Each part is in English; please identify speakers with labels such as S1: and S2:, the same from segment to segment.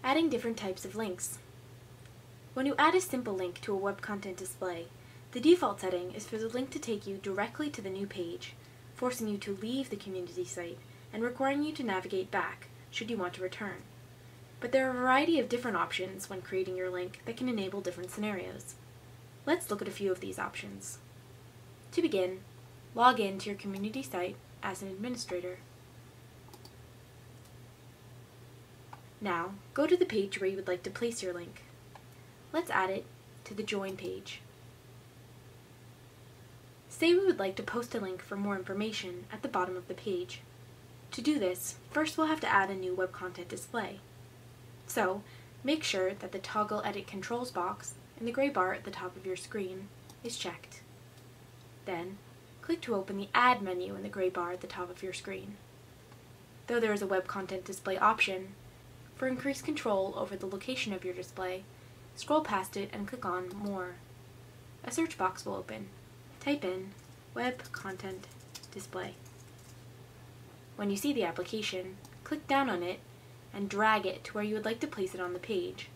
S1: Adding different types of links. When you add a simple link to a web content display, the default setting is for the link to take you directly to the new page, forcing you to leave the community site and requiring you to navigate back should you want to return. But there are a variety of different options when creating your link that can enable different scenarios. Let's look at a few of these options. To begin, log in to your community site as an administrator. Now, go to the page where you would like to place your link. Let's add it to the Join page. Say we would like to post a link for more information at the bottom of the page. To do this, first we'll have to add a new web content display. So, make sure that the Toggle Edit Controls box in the gray bar at the top of your screen is checked. Then, click to open the Add menu in the gray bar at the top of your screen. Though there is a web content display option, for increased control over the location of your display, scroll past it and click on More. A search box will open. Type in Web Content Display. When you see the application, click down on it and drag it to where you would like to place it on the page.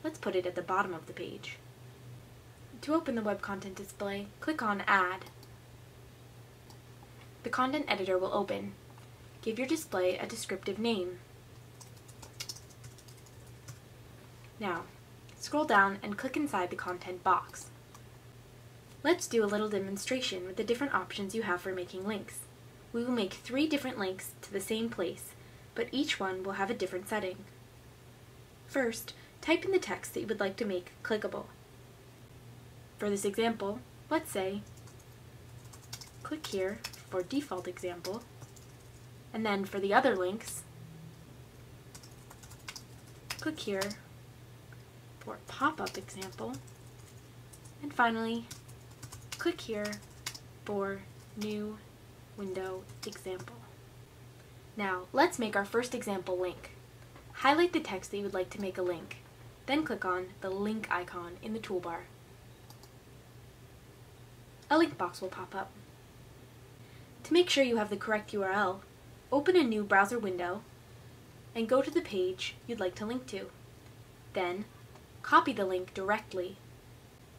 S1: Let's put it at the bottom of the page. To open the web content display, click on Add. The content editor will open. Give your display a descriptive name. Now, scroll down and click inside the content box. Let's do a little demonstration with the different options you have for making links. We will make 3 different links to the same place, but each one will have a different setting. First, type in the text that you would like to make clickable. For this example, let's say, click here for default example, and then for the other links, click here for pop-up example, and finally, click here for new window example. Now, let's make our first example link. Highlight the text that you would like to make a link, then click on the link icon in the toolbar. A link box will pop up. To make sure you have the correct URL, open a new browser window and go to the page you'd like to link to. Then, copy the link directly.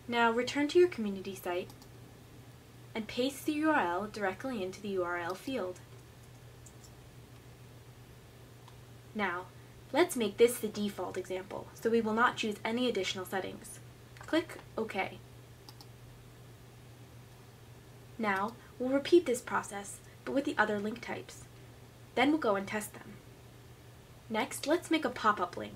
S1: Now return to your community site and paste the URL directly into the URL field. Now, let's make this the default example, so we will not choose any additional settings. Click OK. Now, we'll repeat this process, but with the other link types. Then we'll go and test them. Next, let's make a pop-up link.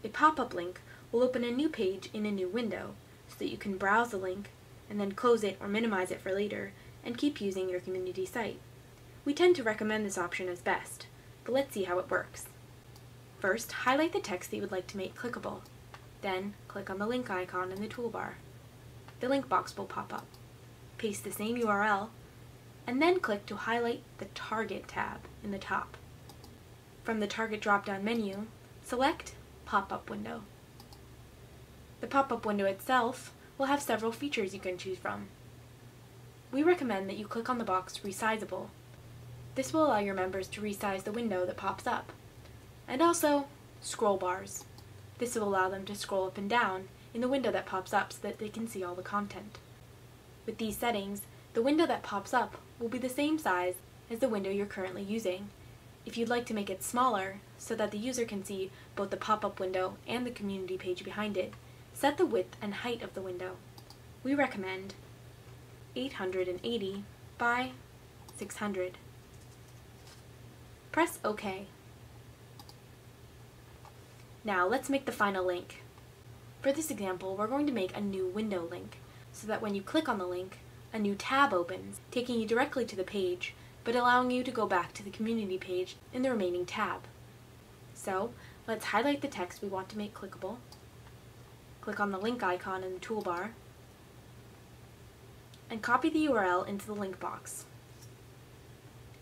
S1: A pop-up link will open a new page in a new window, so that you can browse the link, and then close it or minimize it for later, and keep using your community site. We tend to recommend this option as best, but let's see how it works. First, highlight the text that you would like to make clickable. Then, click on the link icon in the toolbar. The link box will pop up. Paste the same URL, and then click to highlight the Target tab in the top. From the Target drop-down menu, select Pop-up Window. The pop-up window itself will have several features you can choose from. We recommend that you click on the box Resizable. This will allow your members to resize the window that pops up. And also, scroll bars. This will allow them to scroll up and down in the window that pops up so that they can see all the content. With these settings, the window that pops up will be the same size as the window you're currently using. If you'd like to make it smaller so that the user can see both the pop-up window and the community page behind it, set the width and height of the window. We recommend 880 by 600. Press OK. Now let's make the final link. For this example, we're going to make a new window link, so that when you click on the link, a new tab opens, taking you directly to the page, but allowing you to go back to the community page in the remaining tab. So, let's highlight the text we want to make clickable, click on the link icon in the toolbar, and copy the URL into the link box.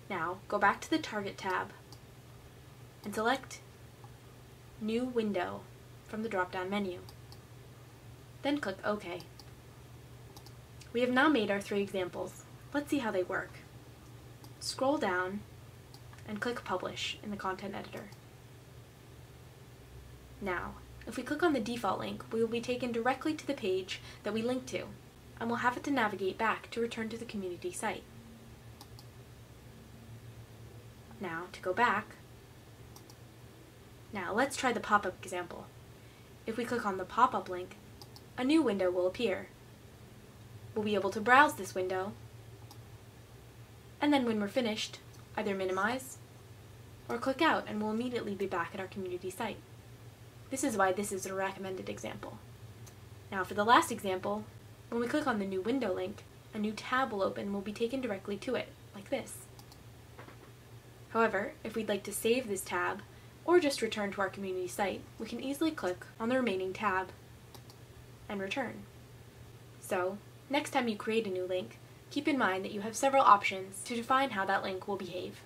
S1: Now, go back to the Target tab and select New Window from the drop-down menu. Then click OK. We have now made our 3 examples. Let's see how they work. Scroll down and click Publish in the content editor. Now, if we click on the default link, we will be taken directly to the page that we linked to, and we'll have to navigate back to return to the community site. Now, to go back, now let's try the pop-up example. If we click on the pop-up link, a new window will appear. We'll be able to browse this window, and then when we're finished, either minimize or click out and we'll immediately be back at our community site. This is why this is a recommended example. Now for the last example, when we click on the new window link, a new tab will open and we'll be taken directly to it, like this. However, if we'd like to save this tab, or just return to our community site, we can easily click on the remaining tab and return. So, next time you create a new link, keep in mind that you have several options to define how that link will behave.